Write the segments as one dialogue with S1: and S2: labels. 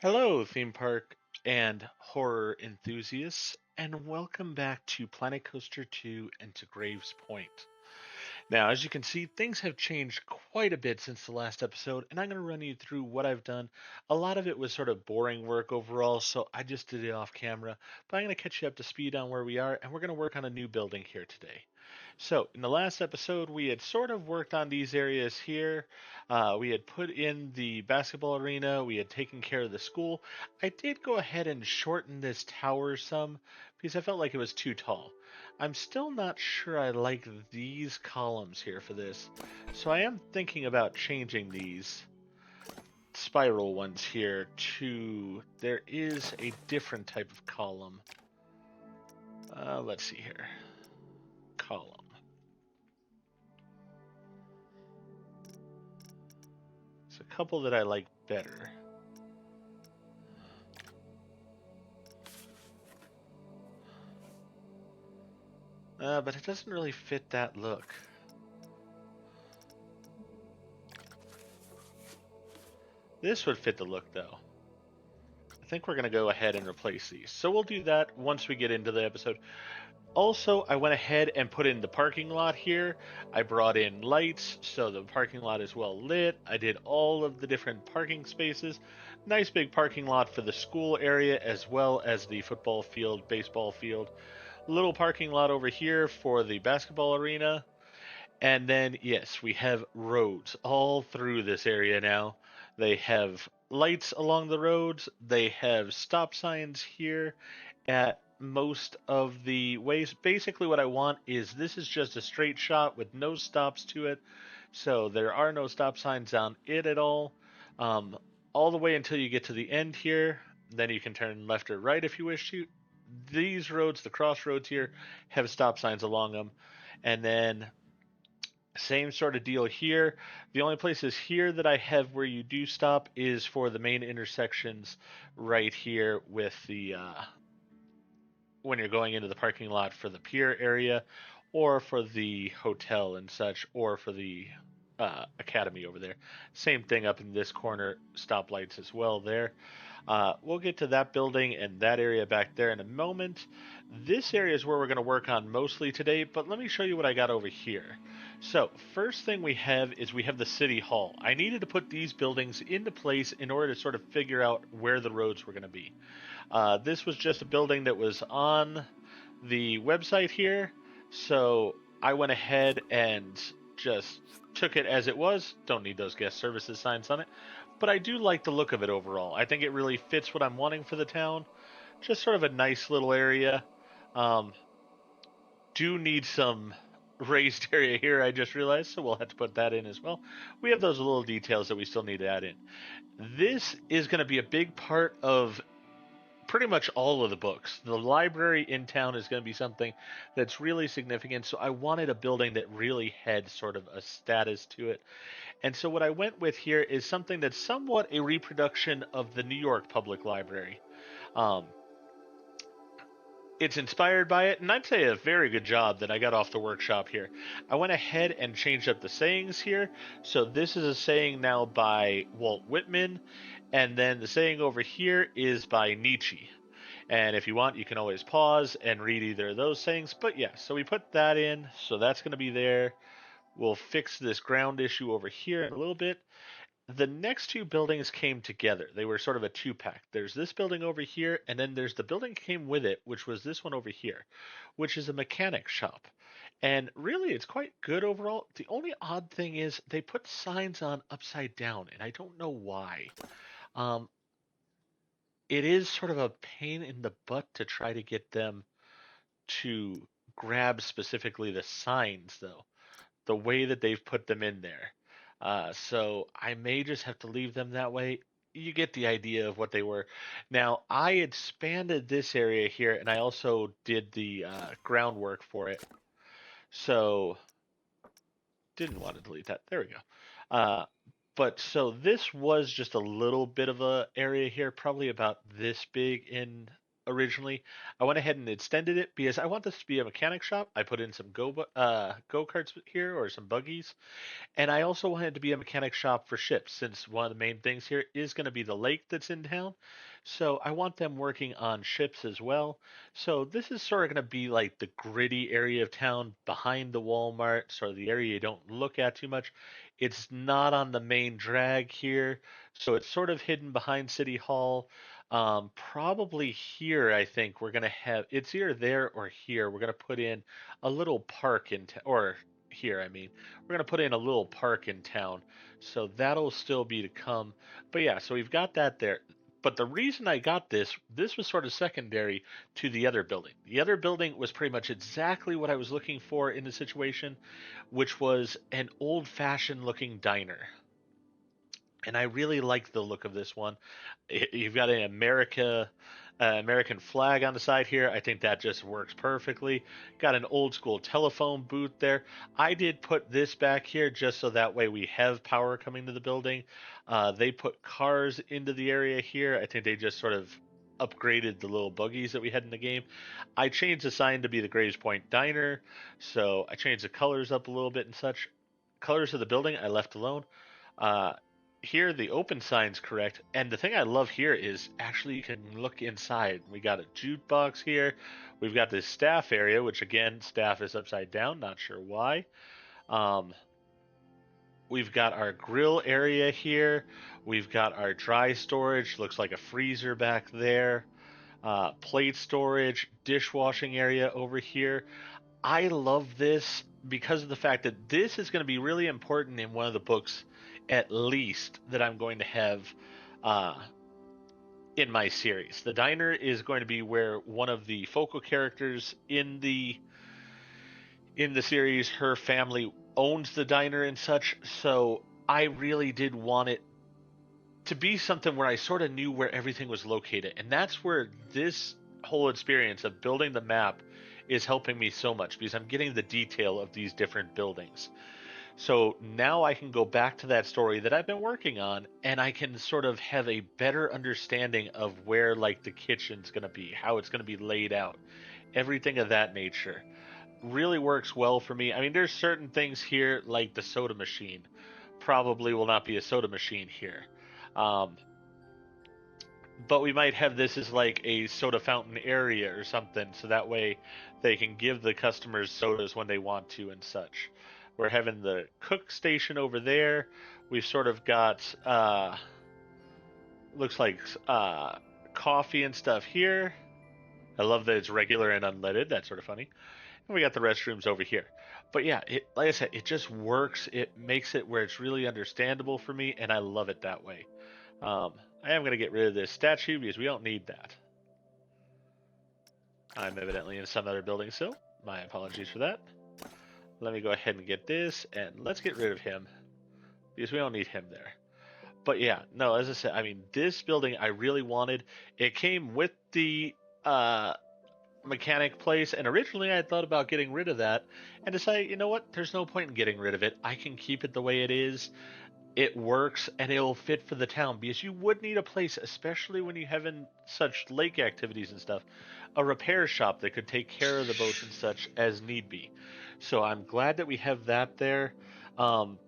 S1: Hello, theme park and horror enthusiasts, and welcome back to Planet Coaster 2 and to Graves Point. Now, as you can see, things have changed quite a bit since the last episode, and I'm going to run you through what I've done. A lot of it was sort of boring work overall, so I just did it off camera, but I'm going to catch you up to speed on where we are, and we're going to work on a new building here today. So, in the last episode, we had sort of worked on these areas here. We had put in the basketball arena, we had taken care of the school. I did go ahead and shorten this tower some because I felt like it was too tall. I'm still not sure I like these columns here for this, so I am thinking about changing these spiral ones here to. There is a different type of column. Let's see here. Column. There's a couple that I like better. But it doesn't really fit that look. This would fit the look, though. I think we're going to go ahead and replace these. So we'll do that once we get into the episode. Also, I went ahead and put in the parking lot here. I brought in lights so the parking lot is well lit. I did all of the different parking spaces. Nice big parking lot for the school area as well as the football field, baseball field. Little parking lot over here for the basketball arena. And then, yes, we have roads all through this area now. They have lights along the roads, they have stop signs here at most of the ways. Basically, what I want is this is just a straight shot with no stops to it. So there are no stop signs on it at all. Um, all the way until you get to the end here. Then you can turn left or right if you wish to. These roads, the crossroads here, have stop signs along them. And then same sort of deal here. The only places here that I have where you do stop is for the main intersections right here with the when you're going into the parking lot for the pier area, or for the hotel and such, or for the academy over there. Same thing up in this corner, stoplights as well there. We'll get to that building and that area back there in a moment. This area is where we're going to work on mostly today, but let me show you what I got over here. So, first thing we have is we have the city hall. I needed to put these buildings into place in order to sort of figure out where the roads were going to be. This was just a building that was on the website here, so I went ahead and just took it as it was. Don't need those guest services signs on it, but I do like the look of it overall. I think it really fits what I'm wanting for the town. Just sort of a nice little area. Um, do need some raised area here, I just realized, so we'll have to put that in as well. We have those little details that we still need to add in. This is going to be a big part of pretty much all of the books. The library in town is going to be something that's really significant. So I wanted a building that really had sort of a status to it. And so what I went with here is something that's somewhat a reproduction of the New York Public Library. Um, it's inspired by it, and I'd say a very good job that I got off the workshop here. I went ahead and changed up the sayings here. So this is a saying now by Walt Whitman, and then the saying over here is by Nietzsche. And if you want, you can always pause and read either of those things. But yeah, so we put that in. So that's going to be there. We'll fix this ground issue over here in a little bit. The next two buildings came together. They were sort of a two pack. There's this building over here, and then there's the building came with it, which was this one over here, which is a mechanic shop. And really, it's quite good overall. The only odd thing is they put signs on upside down, and I don't know why. Um, it is sort of a pain in the butt to try to get them to grab specifically the signs, though, the way that they've put them in there. So I may just have to leave them that way. You get the idea of what they were. Now, I expanded this area here, and I also did the groundwork for it. So, didn't want to delete that. There we go. Uh, but so this was just a little bit of a area here, probably about this big in originally. I went ahead and extended it because I want this to be a mechanic shop. I put in some go-karts here, or some buggies, and I also wanted to be a mechanic shop for ships, since one of the main things here is going to be the lake that's in town. So I want them working on ships as well. So this is sort of going to be like the gritty area of town behind the Walmart, sort of the area you don't look at too much. It's not on the main drag here, so it's sort of hidden behind City Hall. Probably here, I think we're going to have, it's either there or here. We're going to put in a little park or here, I mean we're going to put in a little park in town. So that'll still be to come. But yeah, so we've got that there. But the reason I got this was sort of secondary to the other building. The other building was pretty much exactly what I was looking for in the situation, which was an old fashioned looking diner. And I really like the look of this one. You've got an American flag on the side here. I think that just works perfectly. Got an old school telephone booth there. I did put this back here just so that way we have power coming to the building. They put cars into the area here. I think they just sort of upgraded the little buggies that we had in the game. I changed the sign to be the Graves Point Diner, so I changed the colors up a little bit and such. Colors of the building I left alone. Uh, Here the open sign's correct, and the thing I love here is actually you can look inside. We got a jukebox here. We've got this staff area, which again, staff is upside down, not sure why. um, we've got our grill area here. We've got our dry storage, looks like a freezer back there. Plate storage, dishwashing area over here. I love this because of the fact that this is going to be really important in one of the books, at least, that I'm going to have uh, in my series. The diner is going to be where one of the focal characters in the series, her family owns the diner and such. So I really did want it to be something where I sort of knew where everything was located, and that's where this whole experience of building the map is helping me so much, because I'm getting the detail of these different buildings. So now I can go back to that story that I've been working on, and I can sort of have a better understanding of where, like, the kitchen's going to be, how it's going to be laid out, everything of that nature. Really works well for me. I mean, there's certain things here, like the soda machine, probably will not be a soda machine here. Um, but we might have this as like a soda fountain area or something, so that way they can give the customers sodas when they want to and such. We're having the cook station over there. We've sort of got looks like coffee and stuff here. I love that it's regular and unleaded. That's sort of funny. And we got the restrooms over here. But yeah, like I said, it just works. It makes it where it's really understandable for me, and I love it that way. I am going to get rid of this statue because we don't need that. I'm evidently in some other building still. My apologies for that. Let me go ahead and get this, and let's get rid of him because we don't need him there. But yeah, no, as I said, I mean, this building I really wanted. It came with the mechanic place, and originally I had thought about getting rid of that and decided, you know what, there's no point in getting rid of it. I can keep it the way it is. It works, and it'll fit for the town, because you would need a place, especially when you have in such lake activities and stuff, a repair shop that could take care of the boats and such as need be. So I'm glad that we have that there. Um,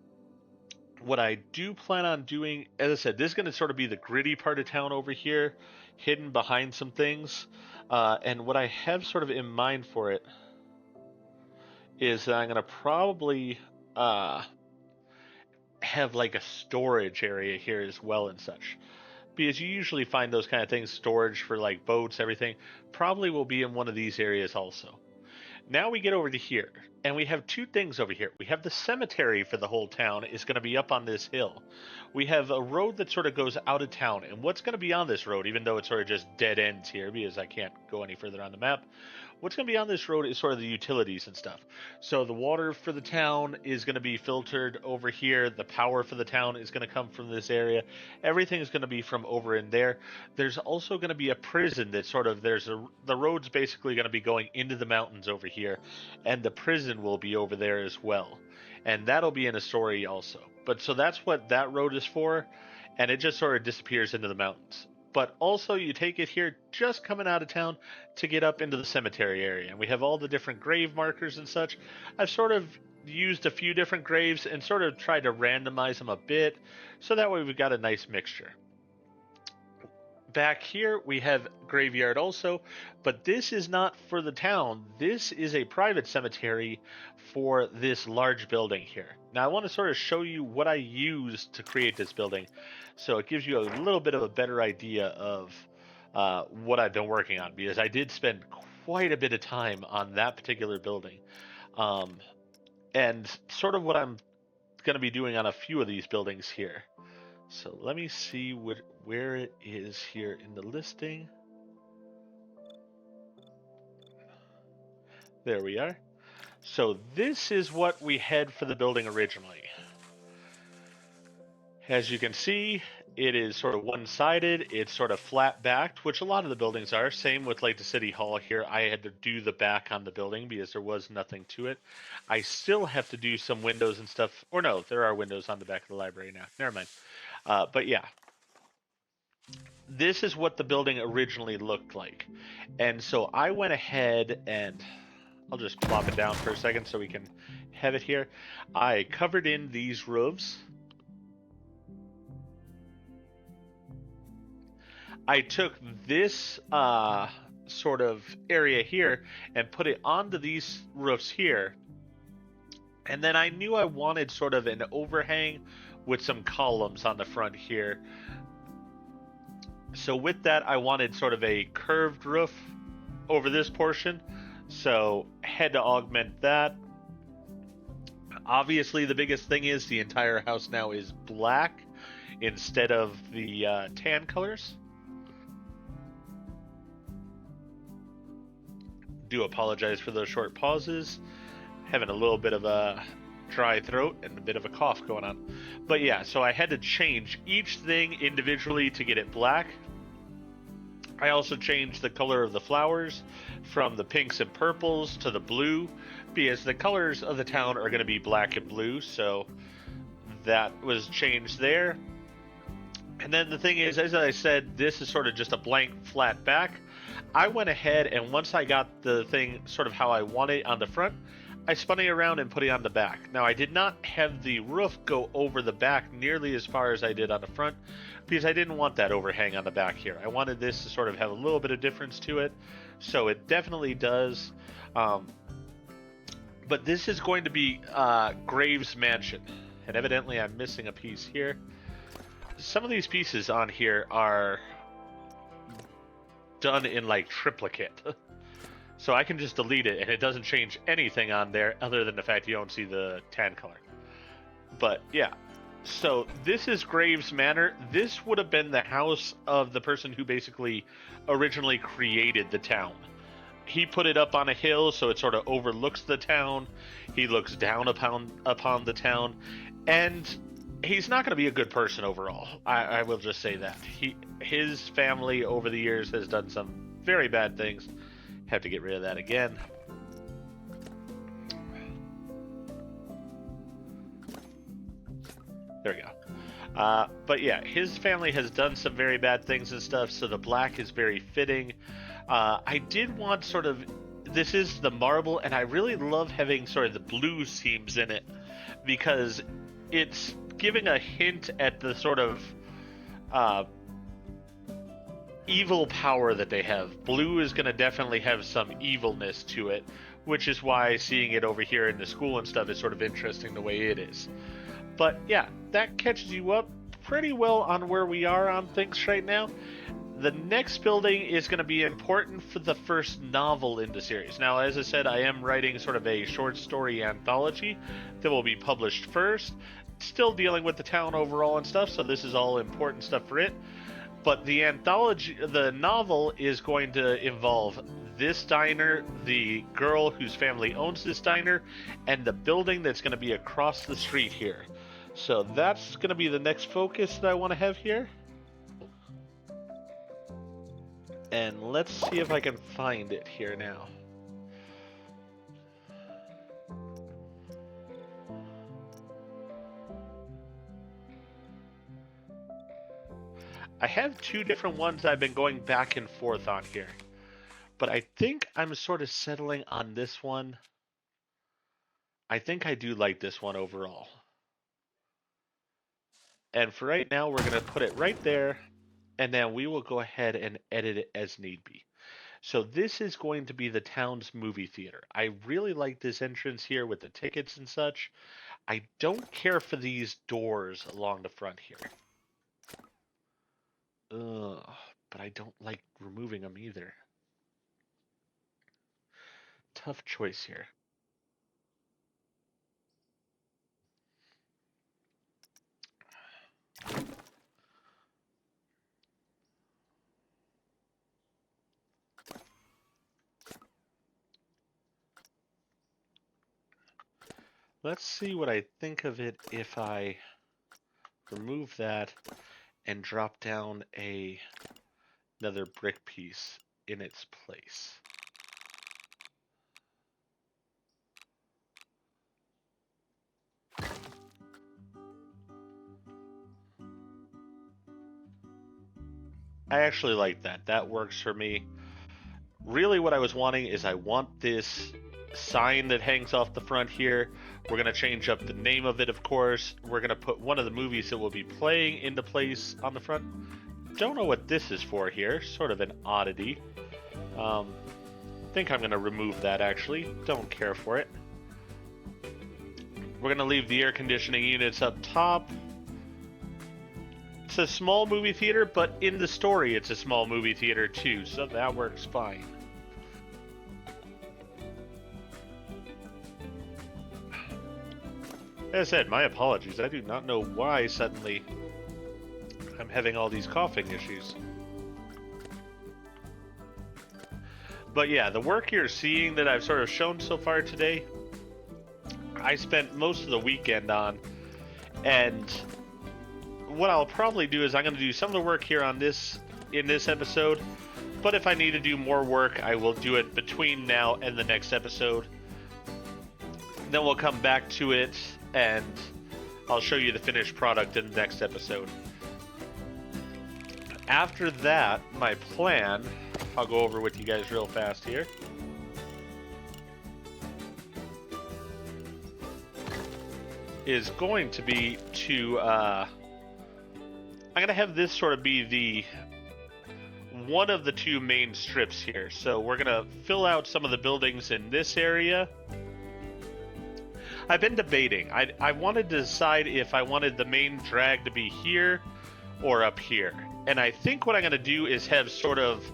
S1: what I do plan on doing, as I said, this is going to sort of be the gritty part of town over here, hidden behind some things. And what I have sort of in mind for it is that I'm going to probably have like a storage area here as well and such. Because you usually find those kind of things, storage for like boats, everything, probably will be in one of these areas also. Now we get over to here, and we have two things over here. We have the cemetery for the whole town is going to be up on this hill. We have a road that sort of goes out of town, and what's going to be on this road, even though it's sort of just dead ends here because I can't go any further on the map, what's going to be on this road is sort of the utilities and stuff. So the water for the town is going to be filtered over here. The power for the town is going to come from this area. Everything is going to be from over in there. There's also going to be a prison that sort of, the road's basically going to be going into the mountains over here, and the prison will be over there as well. And that'll be in a story also. But so that's what that road is for, and it just sort of disappears into the mountains. but also you take it here just coming out of town to get up into the cemetery area. And we have all the different grave markers and such. I've sort of used a few different graves and sort of tried to randomize them a bit, so that way we've got a nice mixture. Back here we have graveyard also, but this is not for the town. This is a private cemetery for this large building here. Now I want to sort of show you what I used to create this building, so it gives you a little bit of a better idea of what I've been working on, because I did spend quite a bit of time on that particular building, and sort of what I'm going to be doing on a few of these buildings here. So let me see where it is here in the listing. There we are. So this is what we had for the building originally. As you can see, it is sort of one-sided. It's sort of flat-backed, which a lot of the buildings are. Same with like the City Hall here. I had to do the back on the building because there was nothing to it. I still have to do some windows and stuff. Or no, there are windows on the back of the library now. Never mind. But yeah, this is what the building originally looked like. And so I went ahead and I'll just plop it down for a second so we can have it here. I covered in these roofs. I took this sort of area here and put it onto these roofs here. And then I knew I wanted sort of an overhang with some columns on the front here. So with that, I wanted sort of a curved roof over this portion. So had to augment that. Obviously, the biggest thing is the entire house now is black instead of the tan colors. Do apologize for those short pauses. Having a little bit of a dry throat and a bit of a cough going on. But yeah, so I had to change each thing individually to get it black. I also changed the color of the flowers from the pinks and purples to the blue, because the colors of the town are going to be black and blue, so that was changed there. And then the thing is, as I said, this is sort of just a blank flat back. I went ahead and once I got the thing sort of how I want it on the front, I spun it around and put it on the back. Now, I did not have the roof go over the back nearly as far as I did on the front, because I didn't want that overhang on the back here. I wanted this to sort of have a little bit of difference to it, so it definitely does. But this is going to be Graves Mansion, and evidently I'm missing a piece here. Some of these pieces on here are done in like triplicate. So I can just delete it and it doesn't change anything on there other than the fact you don't see the tan color. But yeah, so this is Graves Manor. This would have been the house of the person who basically originally created the town. He put it up on a hill so it sort of overlooks the town. He looks down upon the town, and he's not going to be a good person overall. I will just say that. His family over the years has done some very bad things. Have to get rid of that again. There we go. But yeah, his family has done some very bad things and stuff, so the black is very fitting. I did want sort of, this is the marble, and I really love having sort of the blue seams in it, because it's giving a hint at the sort of evil power that they have. Blue is going to definitely have some evilness to it, which is why seeing it over here in the school and stuff is sort of interesting the way it is. But yeah, that catches you up pretty well on where we are on things right now. The next building is going to be important for the first novel in the series. Now, as I said, I am writing sort of a short story anthology that will be published first. Still dealing with the town overall and stuff, so this is all important stuff for it. But the anthology, the novel, is going to involve this diner, the girl whose family owns this diner, and the building that's going to be across the street here. So that's going to be the next focus that I want to have here. And let's see if I can find it here now. I have two different ones I've been going back and forth on here. But I think I'm sort of settling on this one. I think I do like this one overall. And for right now, we're going to put it right there. And then we will go ahead and edit it as need be. So this is going to be the town's movie theater. I really like this entrance here with the tickets and such. I don't care for these doors along the front here. Ugh, but I don't like removing them either. Tough choice here. Let's see what I think of it if I remove that and drop down another brick piece in its place. I actually like that. That works for me. Really what I was wanting is I want this sign that hangs off the front here. We're going to change up the name of it, of course. We're going to put one of the movies that will be playing into place on the front. Don't know what this is for here. Sort of an oddity. Think I'm going to remove that, actually. Don't care for it. We're going to leave the air conditioning units up top. It's a small movie theater, but in the story it's a small movie theater too, so that works fine. As I said, my apologies. I do not know why suddenly I'm having all these coughing issues. But yeah, the work you're seeing that I've sort of shown so far today, I spent most of the weekend on, and what I'll probably do is I'm going to do some of the work here on this in this episode, but if I need to do more work, I will do it between now and the next episode. Then we'll come back to it and I'll show you the finished product in the next episode. After that, my plan, I'll go over with you guys real fast here. Is going to be to, I'm going to have this sort of be the one of the two main strips here. So we're going to fill out some of the buildings in this area. I've been debating. I wanted to decide if I wanted the main drag to be here or up here. And I think what I'm going to do is have sort of...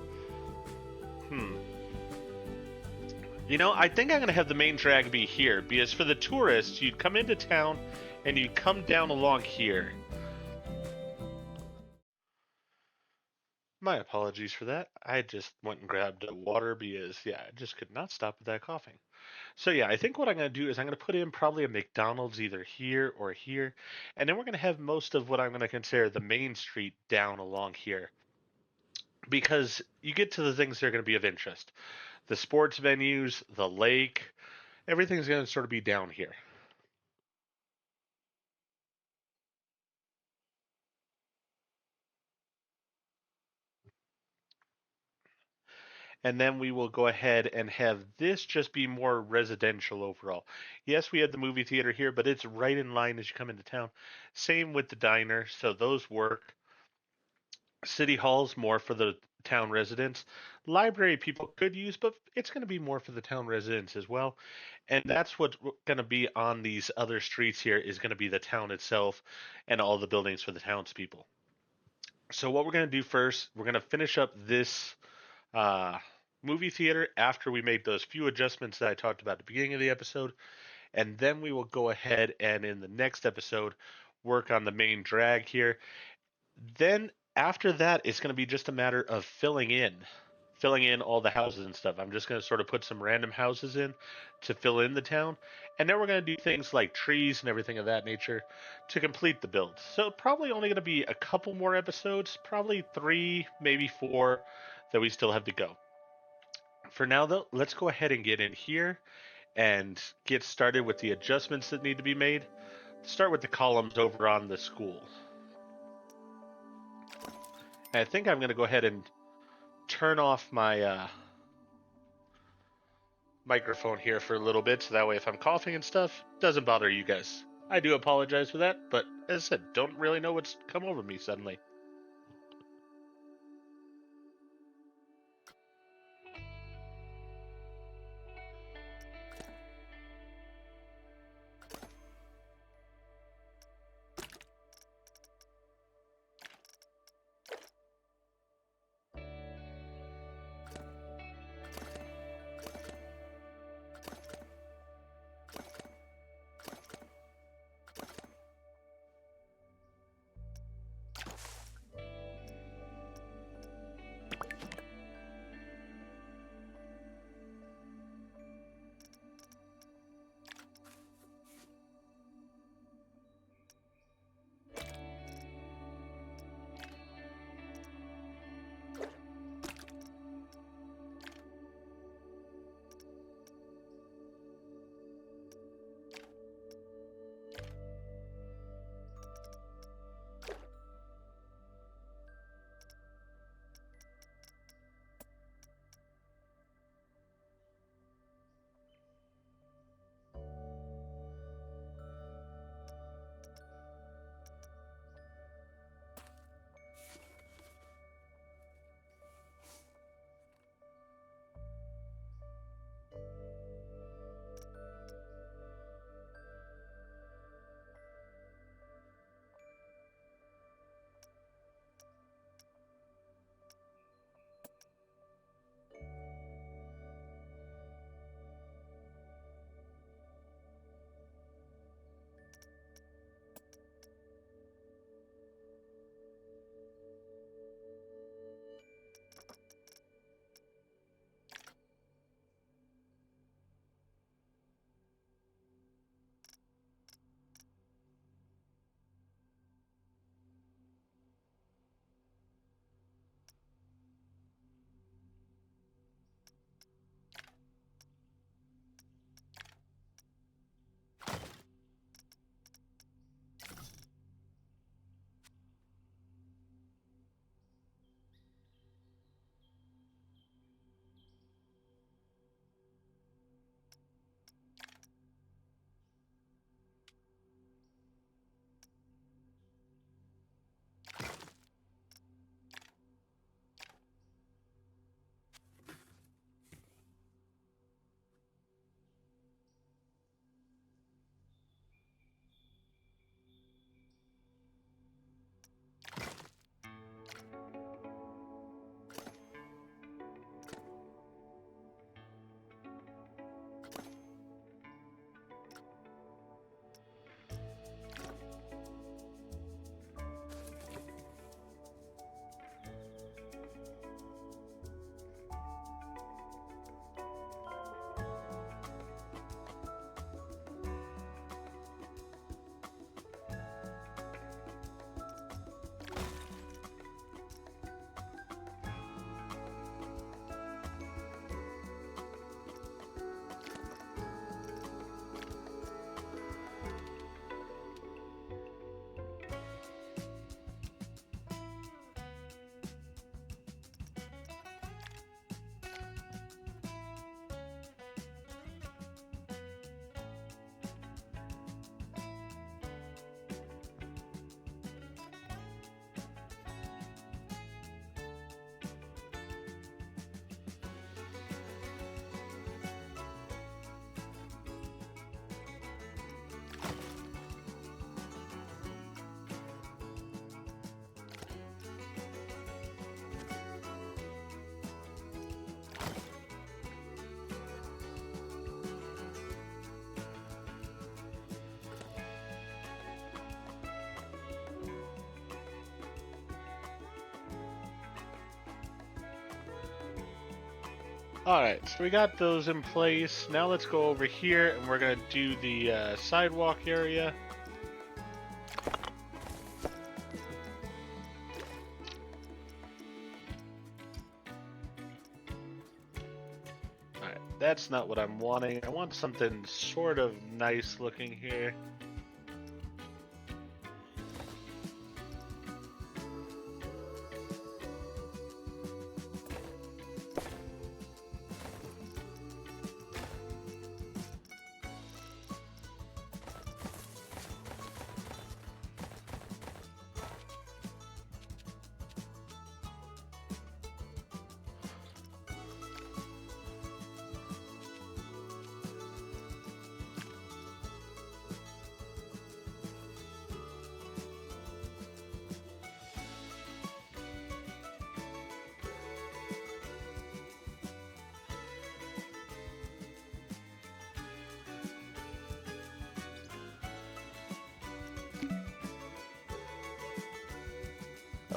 S1: You know, I think I'm going to have the main drag be here. Because for the tourists, you'd come into town and you'd come down along here. My apologies for that. I just went and grabbed water because, yeah, I just could not stop with that coughing. So yeah, I think what I'm going to do is I'm going to put in probably a McDonald's either here or here. And then we're going to have most of what I'm going to consider the main street down along here. Because you get to the things that are going to be of interest. The sports venues, the lake, everything's going to sort of be down here. And then we will go ahead and have this just be more residential overall. Yes, we had the movie theater here, but it's right in line as you come into town. Same with the diner, so those work. City Hall's more for the town residents. Library people could use, but it's going to be more for the town residents as well. And that's what's going to be on these other streets here is going to be the town itself and all the buildings for the townspeople. So what we're going to do first, we're going to finish up this movie theater after we make those few adjustments that I talked about at the beginning of the episode. And then we will go ahead and in the next episode work on the main drag here. Then after that, it's going to be just a matter of filling in all the houses and stuff. I'm just going to sort of put some random houses in to fill in the town. And then we're going to do things like trees and everything of that nature to complete the build. So probably only going to be a couple more episodes, probably 3, maybe 4 that we still have to go. For now though, let's go ahead and get in here and get started with the adjustments that need to be made. Start with the columns over on the school. I think I'm going to go ahead and turn off my microphone here for a little bit, so that way if I'm coughing and stuff, it doesn't bother you guys. I do apologize for that, but as I said, don't really know what's come over me suddenly. Alright, so we got those in place. Now let's go over here and we're going to do the sidewalk area. Alright, that's not what I'm wanting. I want something sort of nice looking here.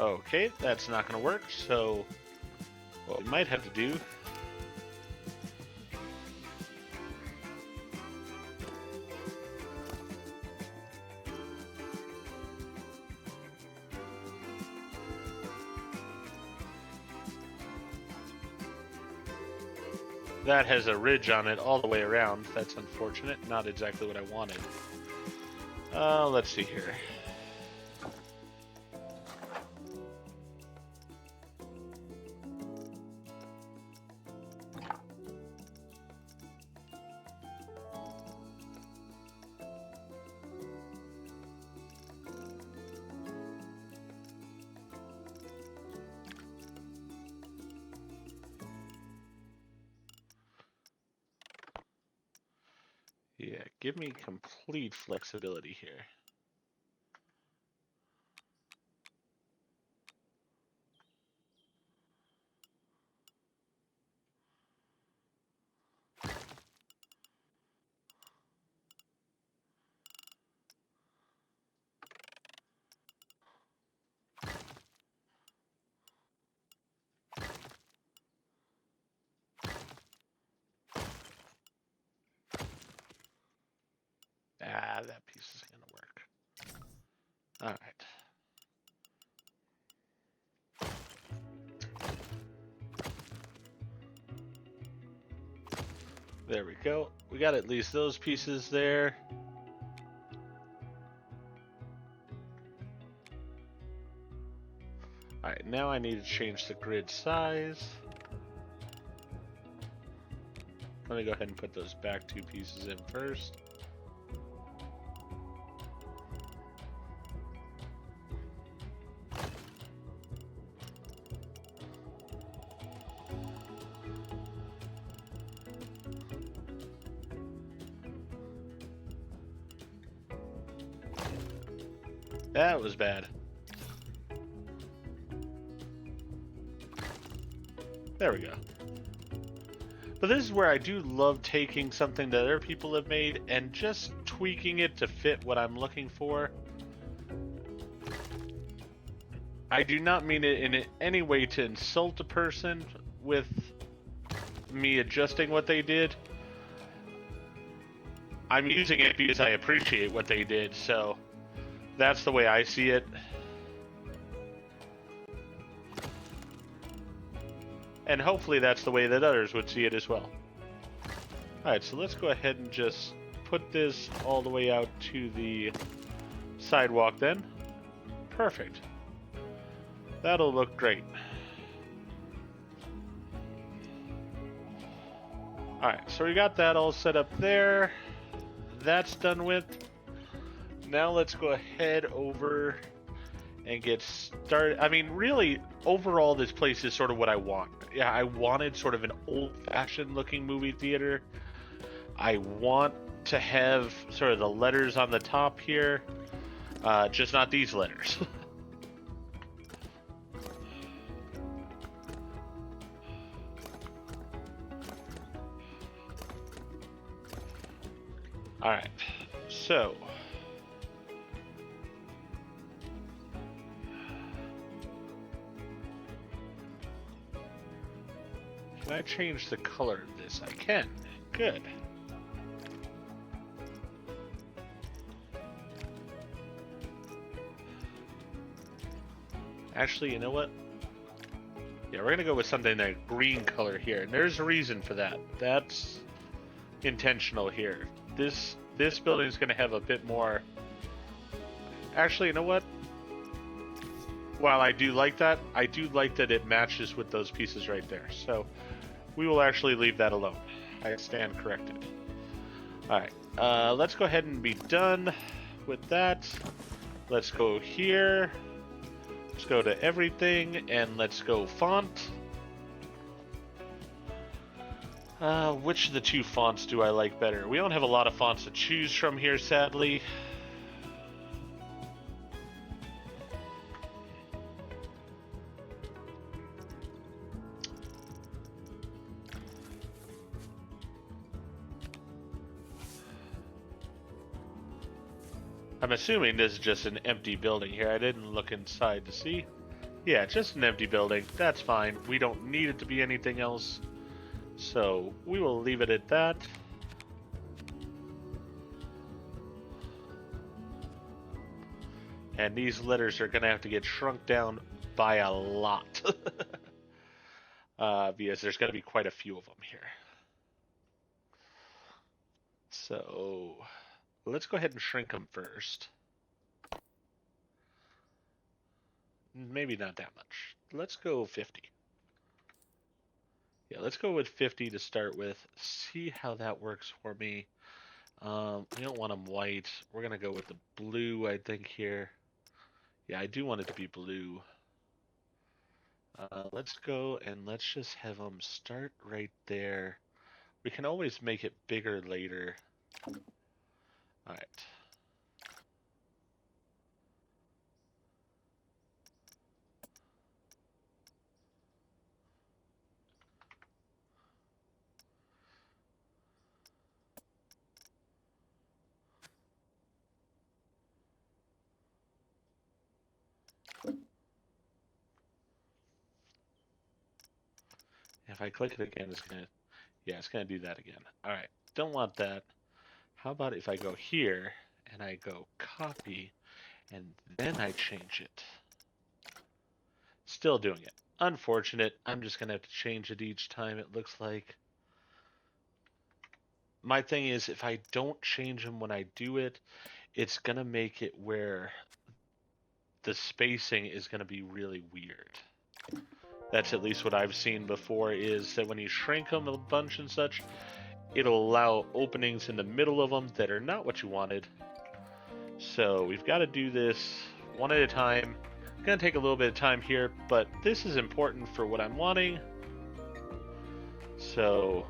S1: Okay, that's not going to work, so what we might have to do... That has a ridge on it all the way around. That's unfortunate. Not exactly what I wanted. Let's see here. Yeah, give me complete flexibility here. Ah, that piece isn't going to work. All right. There we go. We got at least those pieces there. Alright, now I need to change the grid size. Let me go ahead and put those back two pieces in first. That was bad. There we go. But this is where I do love taking something that other people have made and just tweaking it to fit what I'm looking for. I do not mean it in any way to insult a person with me adjusting what they did. I'm using it because I appreciate what they did, so that's the way I see it. And hopefully that's the way that others would see it as well. Alright, so let's go ahead and just put this all the way out to the sidewalk then. Perfect. That'll look great. Alright, so we got that all set up there. That's done with. Now let's go ahead over and get started. I mean, really, overall, this place is sort of what I want. Yeah, I wanted sort of an old-fashioned looking movie theater. I want to have sort of the letters on the top here, just not these letters. All right, so can I change the color of this? I can. Good. Actually, you know what? Yeah, we're gonna go with something that green color here, and there's a reason for that. That's intentional here. This building is gonna have a bit more. Actually, you know what? While I do like that, I do like that it matches with those pieces right there. So we will actually leave that alone. I stand corrected. Alright, let's go ahead and be done with that. Let's go here. Let's go to everything, and let's go font. Which of the two fonts do I like better? We don't have a lot of fonts to choose from here, sadly. I'm assuming this is just an empty building here. I didn't look inside to see. Yeah, just an empty building. That's fine. We don't need it to be anything else. So we will leave it at that. And these letters are going to have to get shrunk down by a lot. Because there's going to be quite a few of them here. So let's go ahead and shrink them first. Maybe not that much. Let's go 50. Yeah, let's go with 50 to start with. See how that works for me. We don't want them white. We're going to go with the blue, I think, here. Yeah, I do want it to be blue. Let's go and let's just have them start right there. We can always make it bigger later. All right. If I click it again, it's gonna do that again. All right, don't want that. How about if I go here and I go copy and then I change it? Still doing it. Unfortunate. I'm just gonna have to change it each time, it looks like. My thing is, if I don't change them when I do it, it's gonna make it where the spacing is gonna be really weird. That's at least what I've seen before, is that when you shrink them a bunch and such, it'll allow openings in the middle of them that are not what you wanted. So we've got to do this one at a time. It's going to take a little bit of time here, but this is important for what I'm wanting. So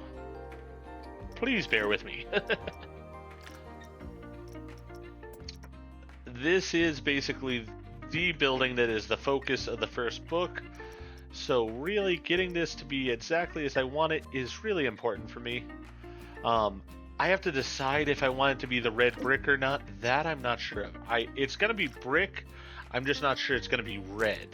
S1: please bear with me. This is basically the building that is the focus of the first book. So really getting this to be exactly as I want it is really important for me. I have to decide if I want it to be the red brick or not. That I'm not sure of. It's going to be brick. I'm just not sure it's going to be red.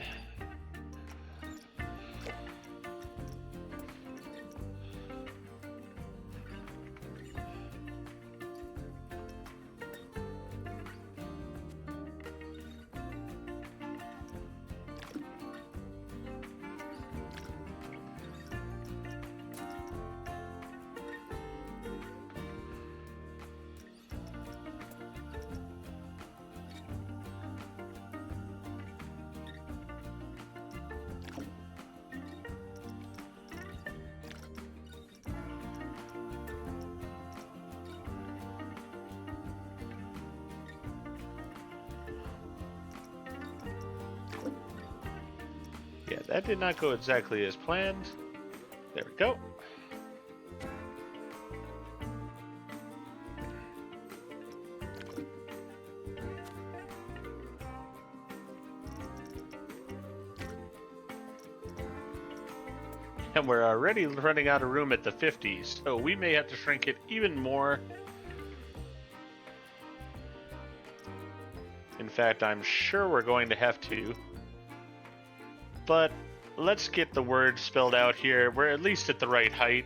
S1: Yeah, that did not go exactly as planned. There we go. And we're already running out of room at the 50s, so we may have to shrink it even more. In fact, I'm sure we're going to have to. But let's get the words spelled out here. We're at least at the right height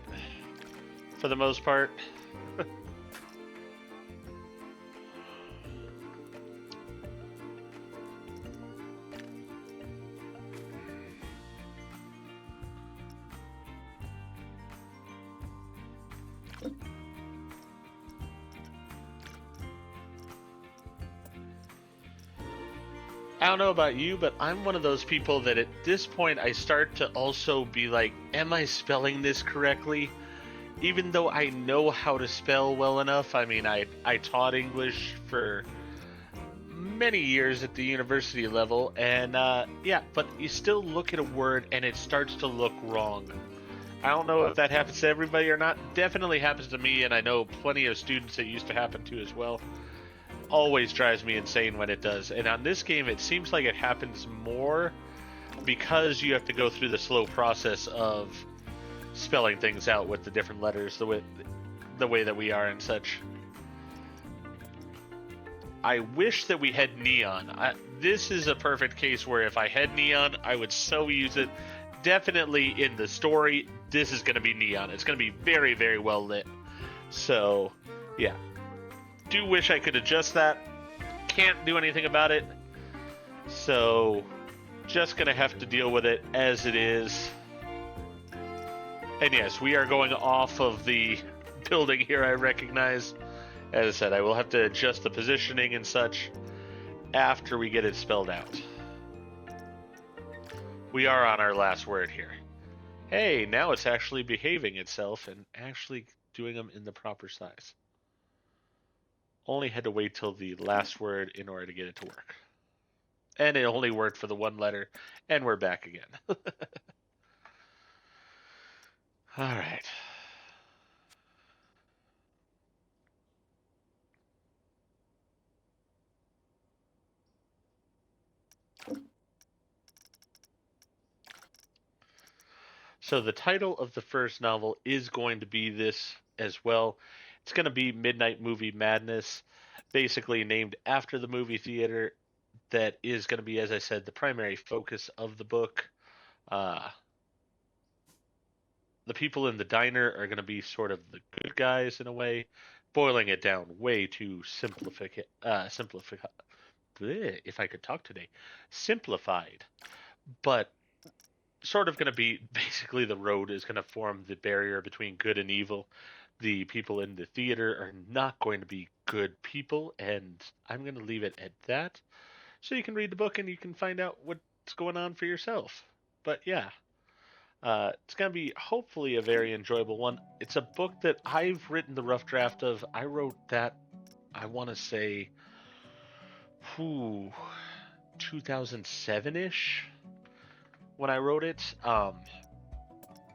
S1: for the most part. I don't know about you, but I'm one of those people that at this point I start to also be like, am I spelling this correctly? Even though I know how to spell well enough. I mean, I taught English for many years at the university level, and yeah, but you still look at a word and it starts to look wrong. I don't know if that happens to everybody or not. Definitely happens to me, and I know plenty of students it used to happen to as well. Always drives me insane when it does. And on this game, it seems like it happens more because you have to go through the slow process of spelling things out with the different letters, the way that we are and such. I wish that we had neon. This is a perfect case where if I had neon, I would so use it. Definitely in the story, this is going to be neon. It's going to be very, very well lit. So, yeah. Do wish I could adjust that. Can't do anything about it. So, just going to have to deal with it as it is. And yes, we are going off of the building here, I recognize. As I said, I will have to adjust the positioning and such after we get it spelled out. We are on our last word here. Hey, now it's actually behaving itself and actually doing them in the proper size. Only had to wait till the last word in order to get it to work. And it only worked for the one letter, and we're back again. All right. So the title of the first novel is going to be this as well. It's going to be Midnight Movie Madness, basically named after the movie theater that is going to be, as I said, the primary focus of the book. The people in the diner are going to be sort of the good guys in a way, boiling it down way too simplified. If I could talk today, simplified. But sort of going to be basically the road is going to form the barrier between good and evil. The people in the theater are not going to be good people, and I'm going to leave it at that. So you can read the book and you can find out what's going on for yourself. But yeah, it's going to be hopefully a very enjoyable one. It's a book that I've written the rough draft of. I wrote that, I want to say, 2007-ish when I wrote it.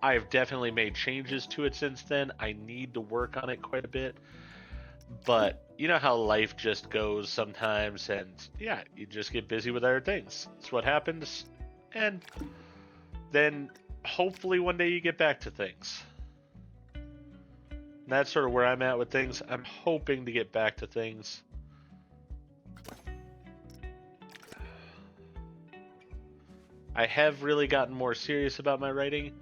S1: I've definitely made changes to it since then. I need to work on it quite a bit. But you know how life just goes sometimes, and yeah, you just get busy with other things. It's what happens. And then hopefully one day you get back to things. And that's sort of where I'm at with things. I'm hoping to get back to things. I have really gotten more serious about my writing,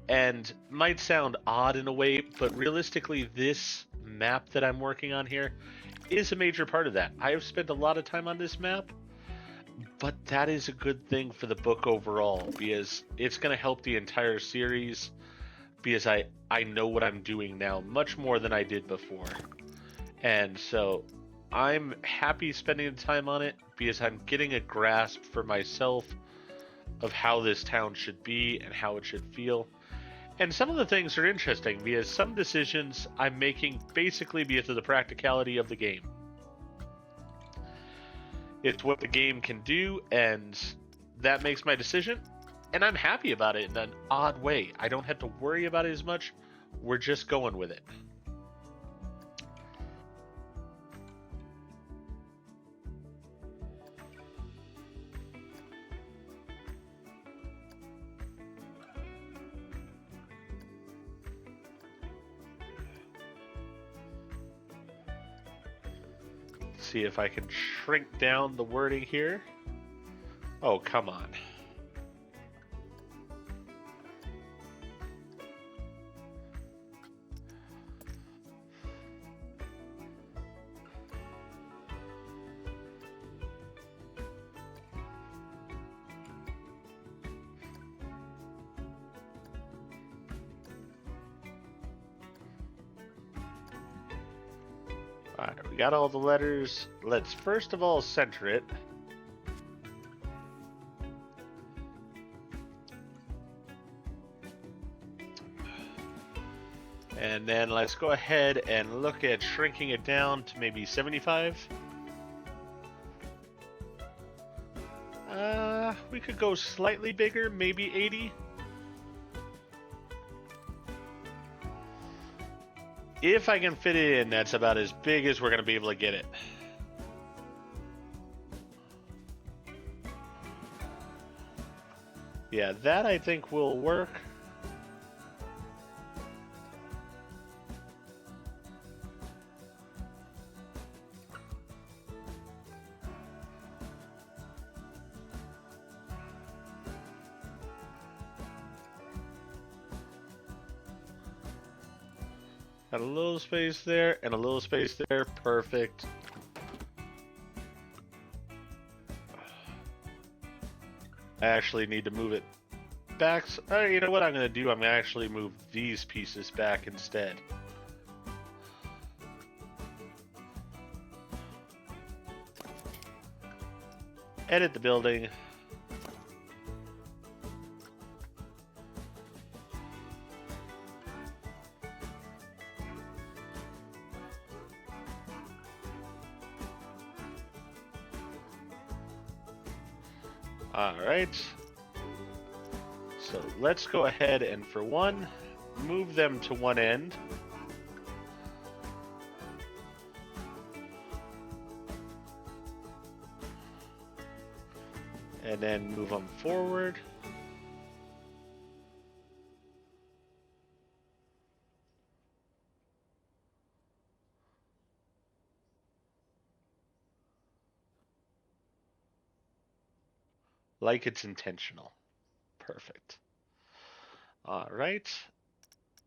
S1: and might sound odd in a way, but realistically, this map that I'm working on here is a major part of that. I have spent a lot of time on this map, but that is a good thing for the book overall, because it's going to help the entire series, because I know what I'm doing now much more than I did before. And so I'm happy spending the time on it, because I'm getting a grasp for myself of how this town should be and how it should feel. And some of the things are interesting because some decisions I'm making basically because of the practicality of the game. It's what the game can do, and that makes my decision. And I'm happy about it in an odd way. I don't have to worry about it as much. We're just going with it. See if I can shrink down the wording here. Oh, come on. Alright, we got all the letters. Let's first of all center it. And then let's go ahead and look at shrinking it down to maybe 75. We could go slightly bigger, maybe 80. If I can fit it in, that's about as big as we're going to be able to get it. Yeah, that I think will work. Got a little space there and a little space there. Perfect. I actually need to move it back. You know what I'm going to do? I'm going to actually move these pieces back instead. Edit the building. Alright. So let's go ahead and for one, move them to one end. And then move them forward. Like it's intentional. Perfect. All right.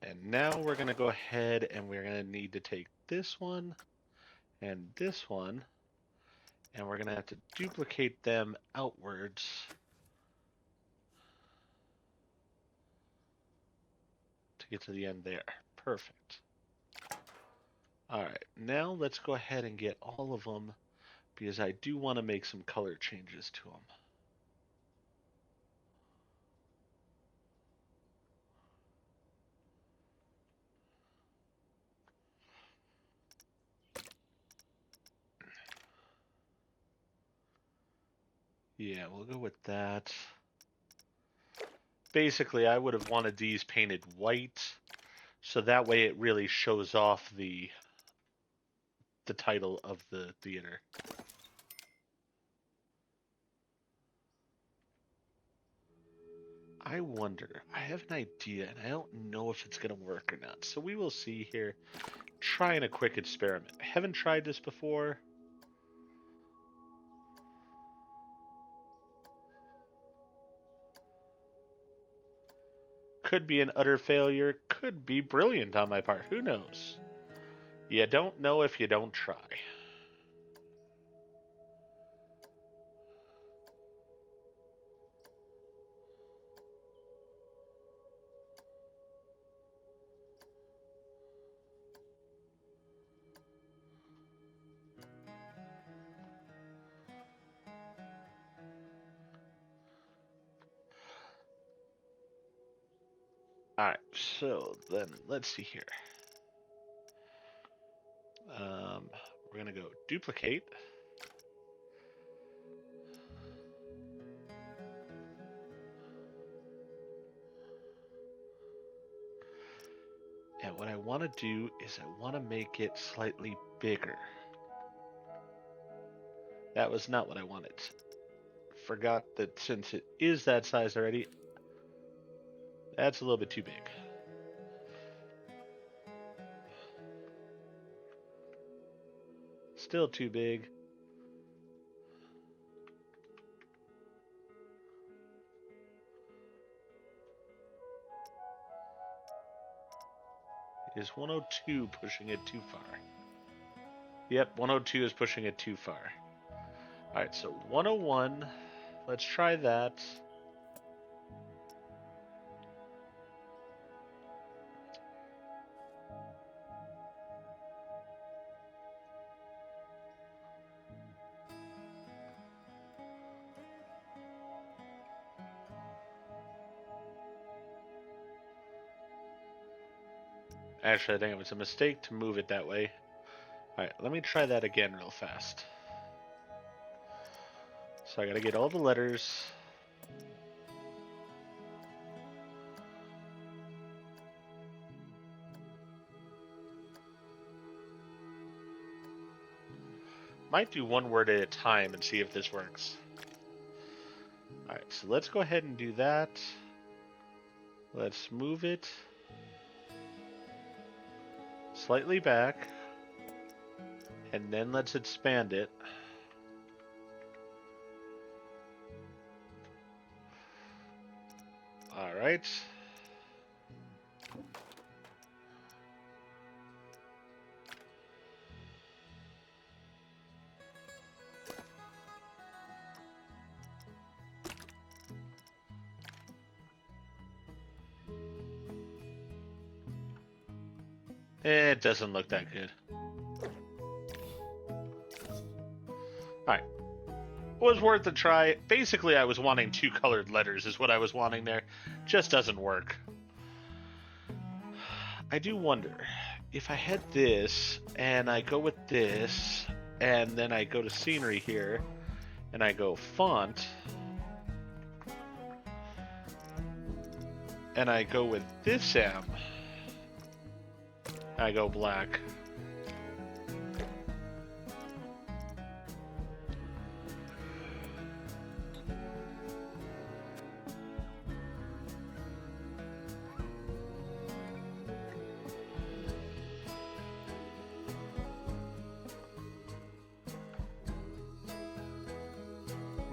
S1: And now we're going to go ahead and we're going to need to take this one and this one, and we're going to have to duplicate them outwards. To get to the end there. Perfect. All right. Now let's go ahead and get all of them because I do want to make some color changes to them. Yeah, we'll go with that. Basically, I would have wanted these painted white, so that way it really shows off the title of the theater. I wonder, I have an idea, and I don't know if it's going to work or not, so we will see here. Trying a quick experiment. I haven't tried this before. Could be an utter failure, could be brilliant on my part, who knows? You don't know if you don't try. Alright, so then let's see here. We're going to go duplicate. And what I want to do is I want to make it slightly bigger. That was not what I wanted. Forgot that since it is that size already, that's a little bit too big. Still too big. Is 102 pushing it too far? Yep, 102 is pushing it too far. Alright, so 101. Let's try that. Actually, I think it was a mistake to move it that way. Alright, let me try that again real fast. So I gotta get all the letters. Might do one word at a time and see if this works. Alright, so let's go ahead and do that. Let's move it slightly back. And then let's expand it. Alright. It doesn't look that good. Alright. Was worth a try. Basically, I was wanting 2 colored letters is what I was wanting there. Just doesn't work. I do wonder, if I had this, and I go with this, and then I go to scenery here, and I go font, and I go with this M, I go black.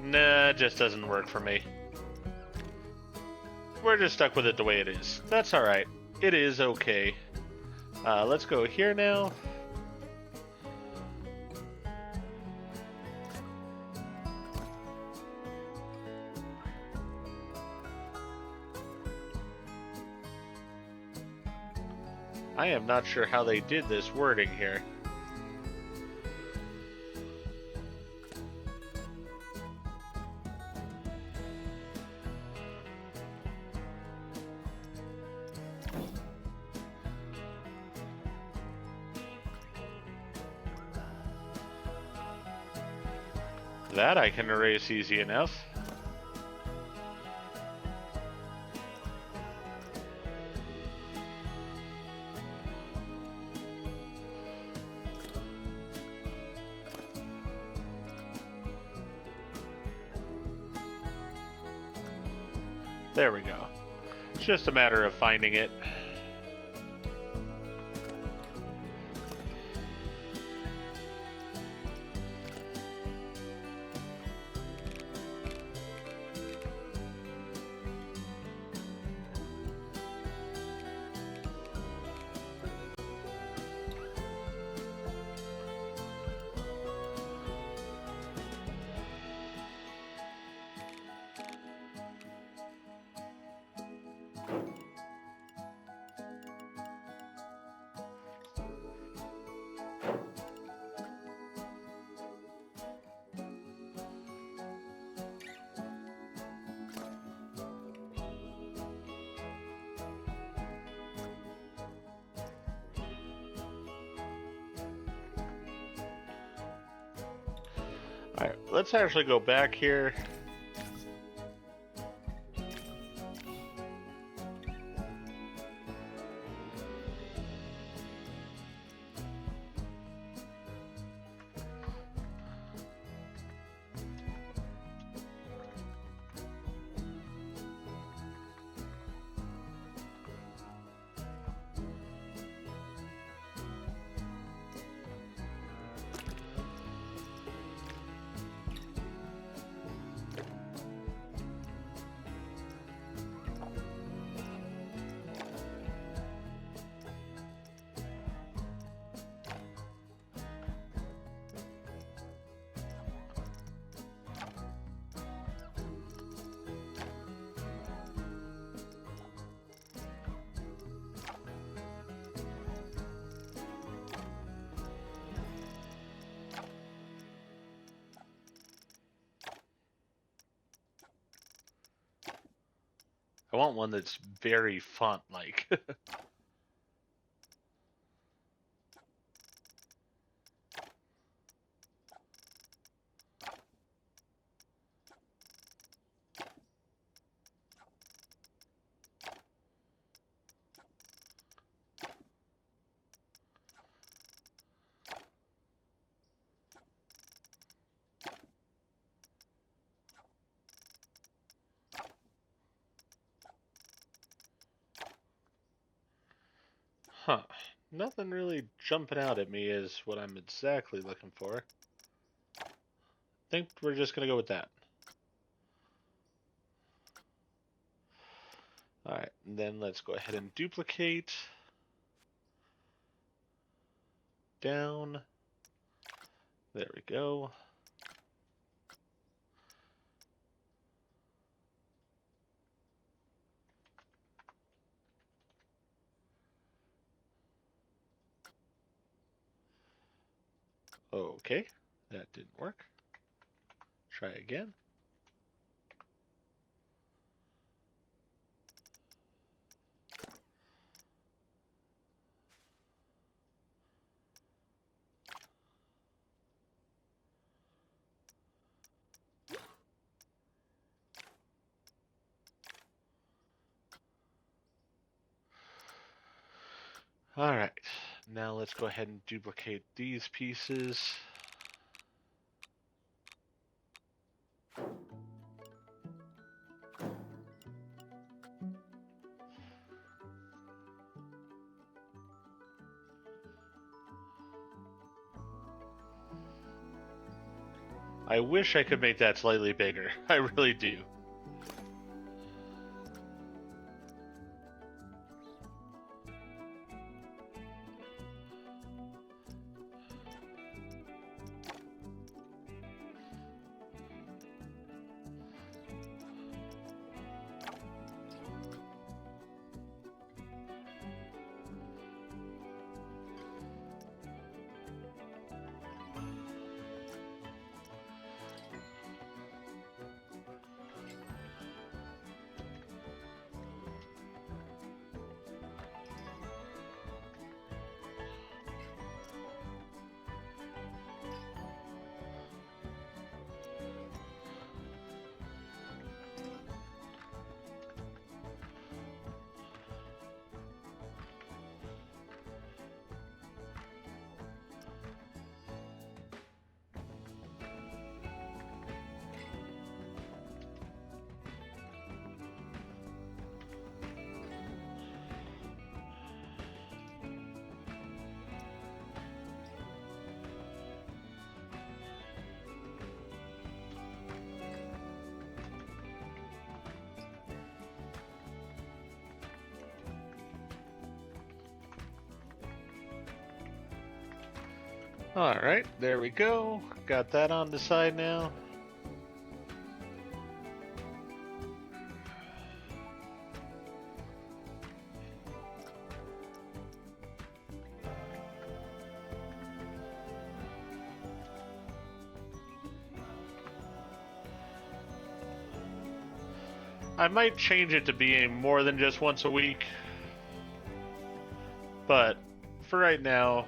S1: Nah, it just doesn't work for me. We're just stuck with it the way it is. That's alright. It is okay. Let's go here now. I am not sure how they did this wording here. That I can erase easy enough. There we go. It's just a matter of finding it. Alright, let's actually go back here. I want one that's very font-like. Huh. Nothing really jumping out at me is what I'm exactly looking for. I think we're just going to go with that. Alright, and then let's go ahead and duplicate. Down. There we go. Okay, that didn't work. Try again. All right, now let's go ahead and duplicate these pieces. I wish I could make that slightly bigger. I really do. All right, there we go. Got that on the side now. I might change it to being more than just once a week, but for right now,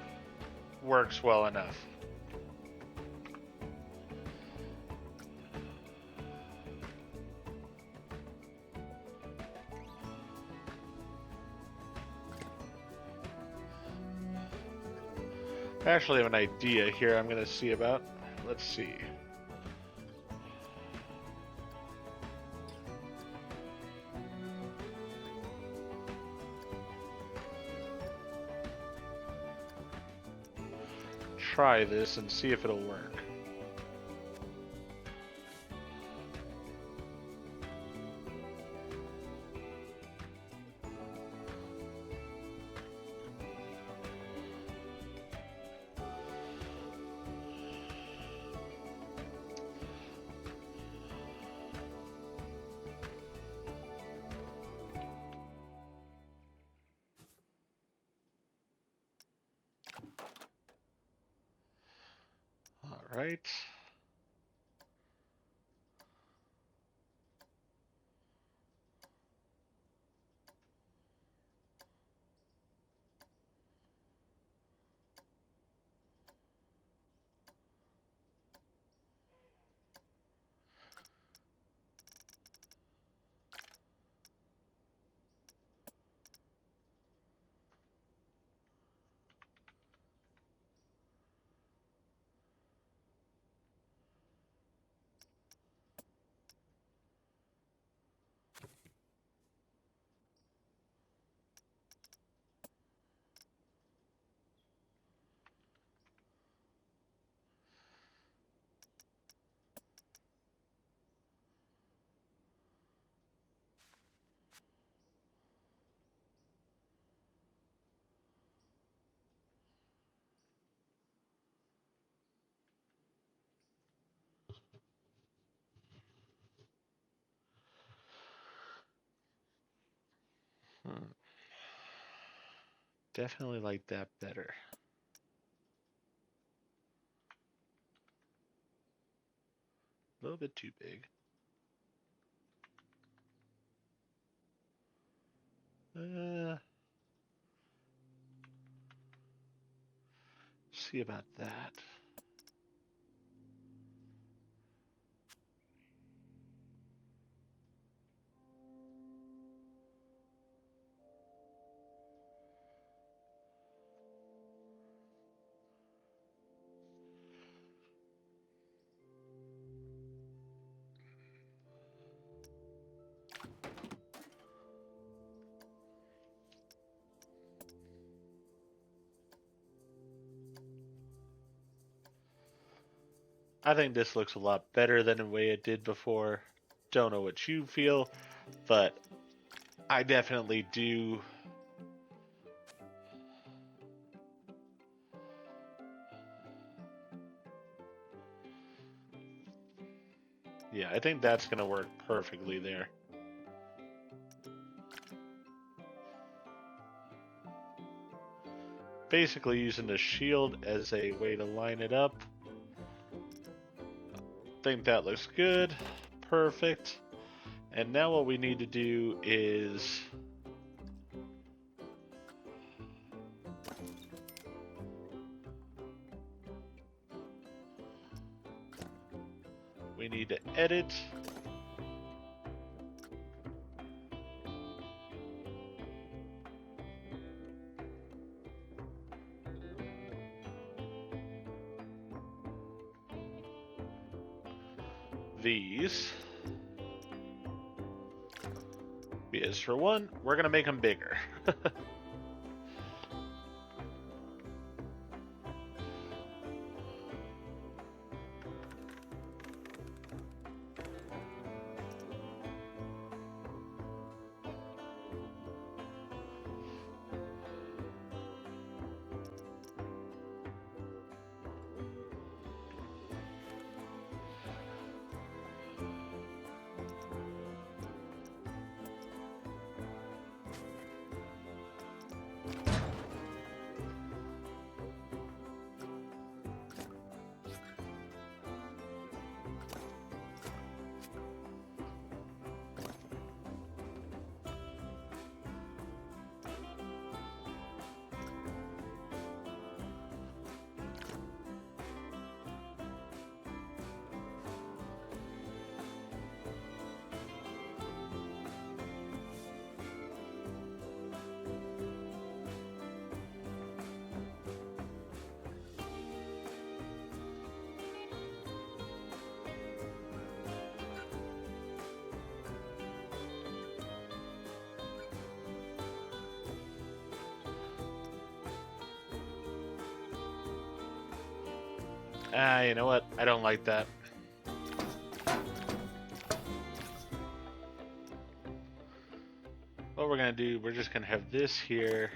S1: works well enough. I actually have an idea here I'm going to see about. Let's see. Try this and see if it'll work. All right. Hmm. Definitely like that better. little bit too big. See about that. I think this looks a lot better than the way it did before. Don't know what you feel, but I definitely do. Yeah, I think that's going to work perfectly there. Basically using the shield as a way to line it up. Think that looks good. Perfect. And now what we need to do is we need to edit. These. Because for one, we're going to make them bigger. You know what? I don't like that. What we're going to do, we're just going to have this here.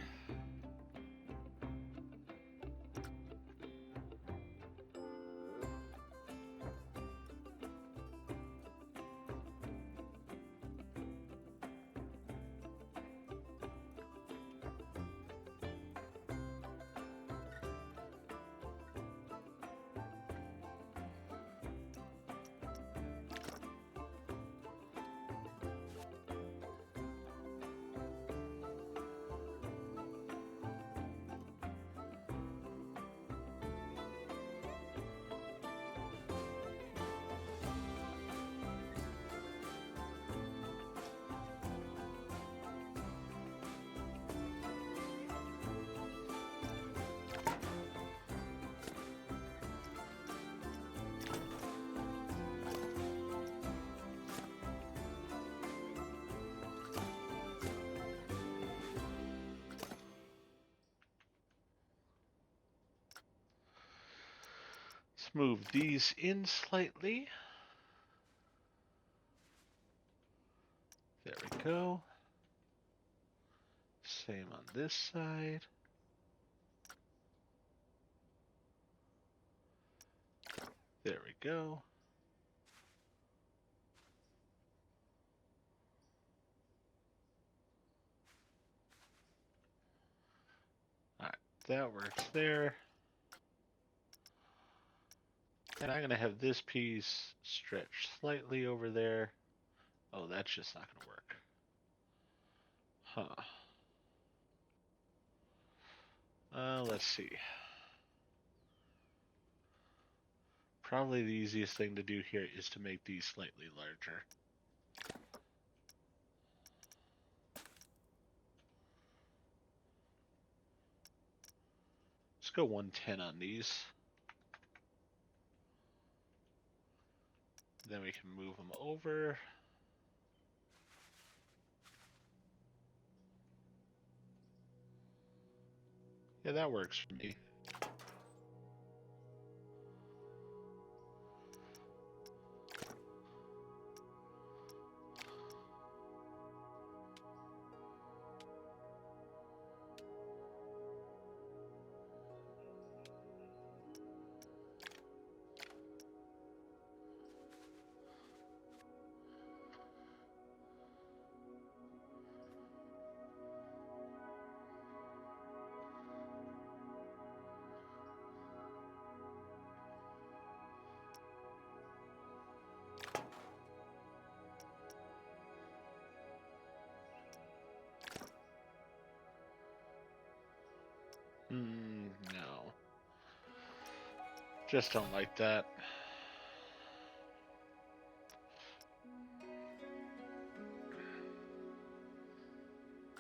S1: Let's move these in slightly. There we go. Same on this side. There we go. Alright, that works there. And I'm going to have this piece stretch slightly over there. Oh, that's just not going to work. Huh. Let's see. Probably the easiest thing to do here is to make these slightly larger. Let's go 110 on these. Then we can move them over. Yeah, that works for me. No. Just don't like that.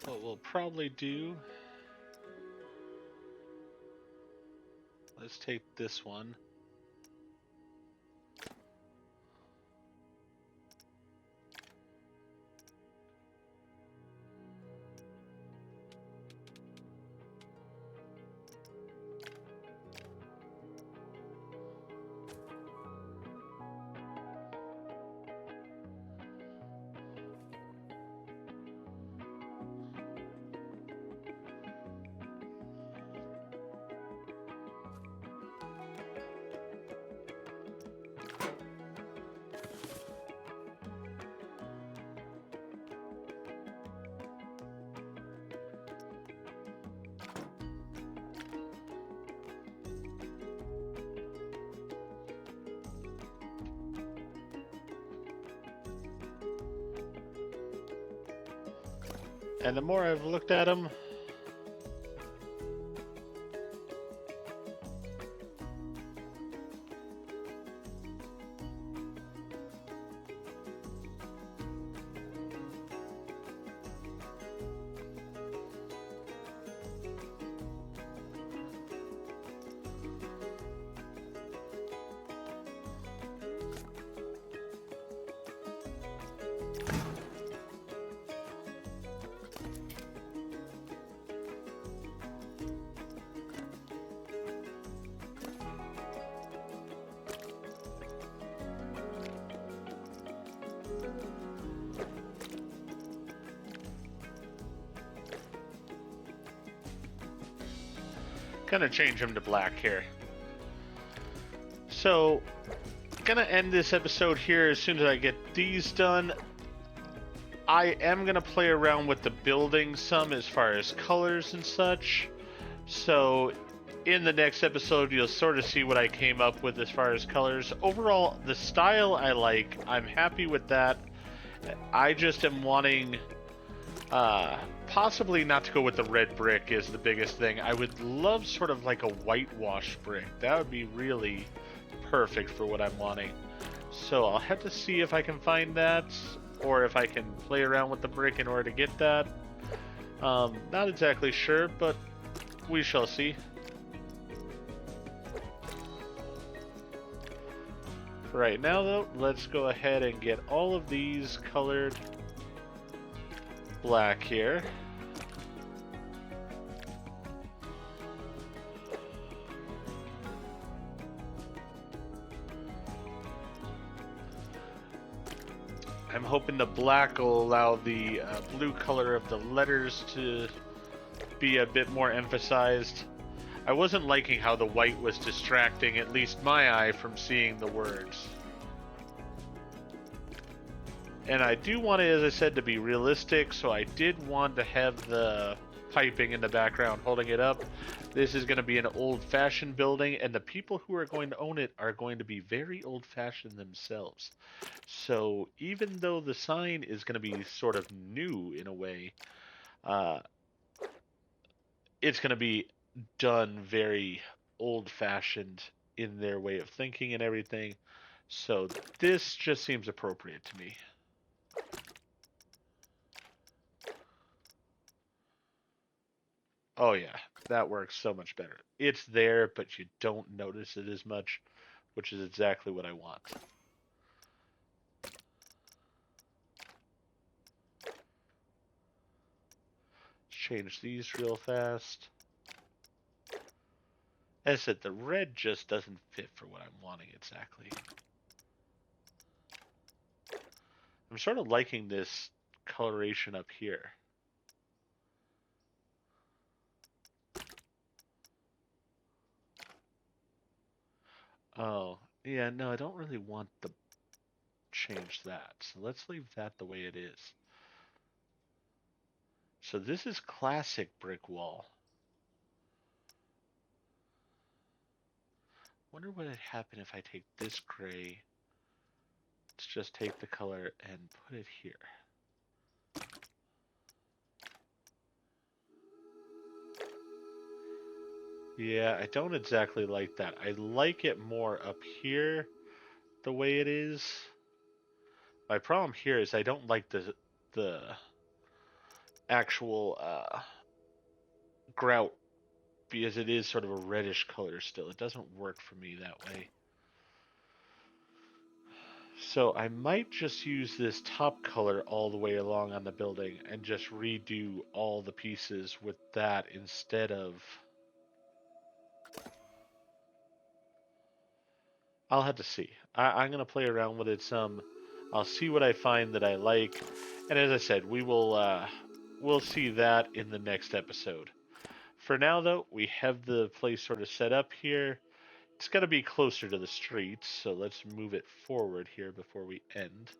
S1: What we'll probably do... Let's take this one. And the more I've looked at them, gonna change them to black here. So, gonna end this episode here as soon as I get these done. I am gonna play around with the building some as far as colors and such. So, in the next episode, you'll sort of see what I came up with as far as colors. Overall, the style I like. I'm happy with that. I just am wanting... possibly not to go with the red brick is the biggest thing. I would love sort of like a whitewash brick. That would be really perfect for what I'm wanting. So I'll have to see if I can find that, or if I can play around with the brick in order to get that. Not exactly sure, but we shall see. For right now though, let's go ahead and get all of these colored black here. I'm hoping the black will allow the blue color of the letters to be a bit more emphasized. I wasn't liking how the white was distracting, at least my eye, from seeing the words. And I do want it, as I said, to be realistic, so I did want to have the piping in the background holding it up. This is going to be an old-fashioned building, and the people who are going to own it are going to be very old-fashioned themselves. So even though the sign is going to be sort of new in a way, uh, it's going to be done very old-fashioned in their way of thinking and everything. So this just seems appropriate to me. Oh yeah, that works so much better. It's there, but you don't notice it as much, which is exactly what I want. Let's change these real fast. As I said, the red just doesn't fit for what I'm wanting exactly. I'm sort of liking this coloration up here. Oh, yeah, no, I don't really want to change that. So let's leave that the way it is. So this is classic brick wall. Wonder what would happen if I take this gray. Let's just take the color and put it here. Yeah, I don't exactly like that. I like it more up here the way it is. My problem here is I don't like the actual grout because it is sort of a reddish color still. It doesn't work for me that way. So I might just use this top color all the way along on the building and just redo all the pieces with that instead of... I'll have to see. I'm going to play around with it some. I'll see what I find that I like. And as I said, we'll see that in the next episode. For now, though, we have the place sort of set up here. It's got to be closer to the streets, so let's move it forward here before we end.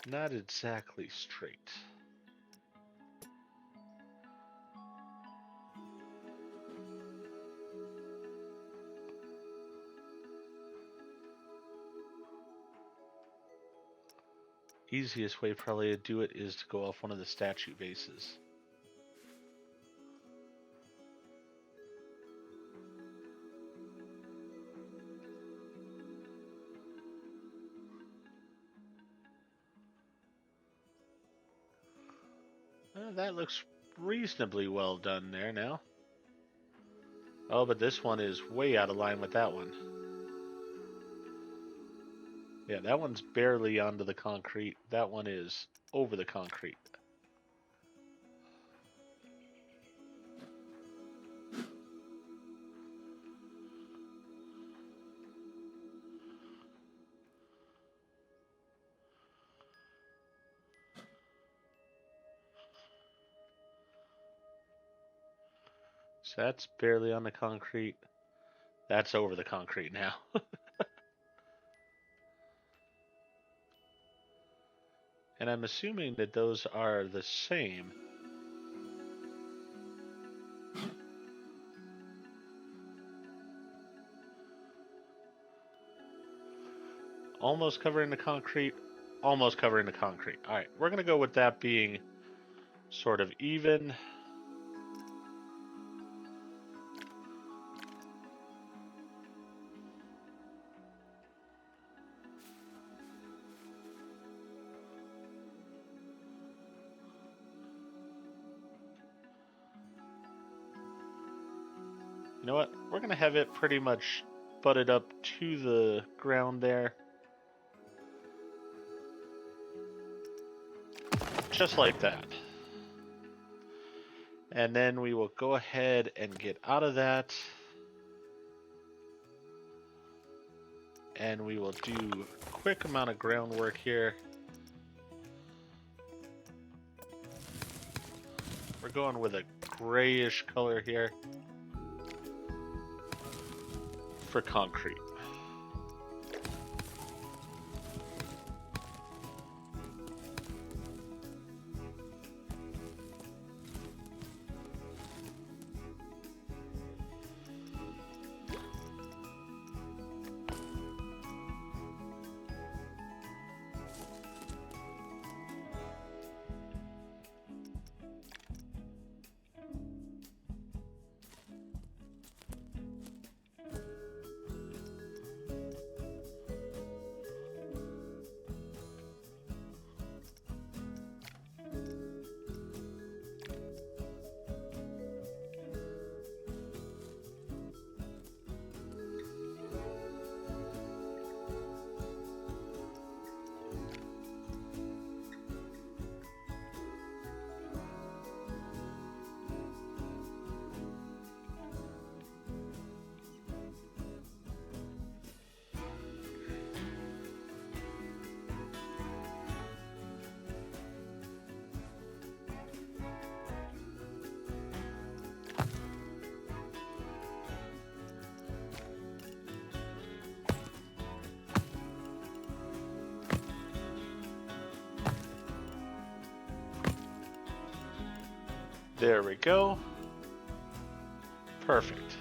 S1: Not exactly straight. Easiest way probably to do it is to go off one of the statue bases. That looks reasonably well done there now. Oh, but this one is way out of line with that one. Yeah, that one's barely onto the concrete. That one is over the concrete. So that's barely on the concrete. That's over the concrete now. And I'm assuming that those are the same. Almost covering the concrete, almost covering the concrete. All right, we're going to go with that being sort of even. You know what? We're going to have it pretty much butted up to the ground there. Just like that. And then we will go ahead and get out of that. and we will do a quick amount of groundwork here. We're going with a grayish color here for concrete. There we go. Perfect.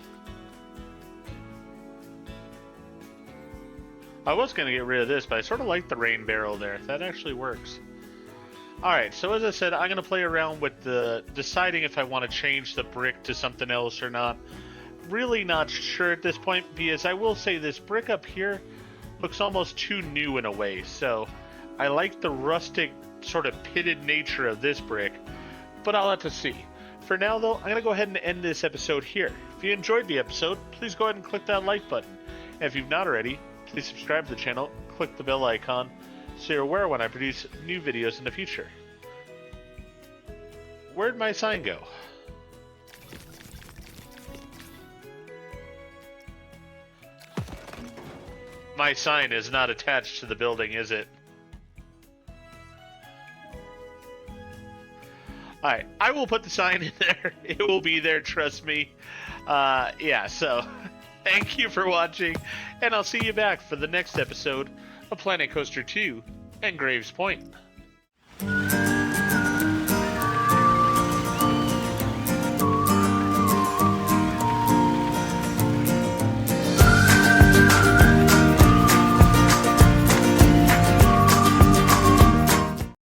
S1: I was going to get rid of this, but I sort of like the rain barrel there. That actually works. Alright, so as I said, I'm going to play around with deciding if I want to change the brick to something else or not. Really not sure at this point, because I will say this brick up here looks almost too new in a way. So I like the rustic sort of pitted nature of this brick, but I'll have to see. For now, though, I'm going to go ahead and end this episode here. If you enjoyed the episode, please go ahead and click that like button. And if you've not already, please subscribe to the channel, click the bell icon, so you're aware when I produce new videos in the future. Where'd my sign go? My sign is not attached to the building, is it? Alright, I will put the sign in there. It will be there, trust me. Yeah, so thank you for watching, and I'll see you back for the next episode of Planet Coaster 2 and Graves Point.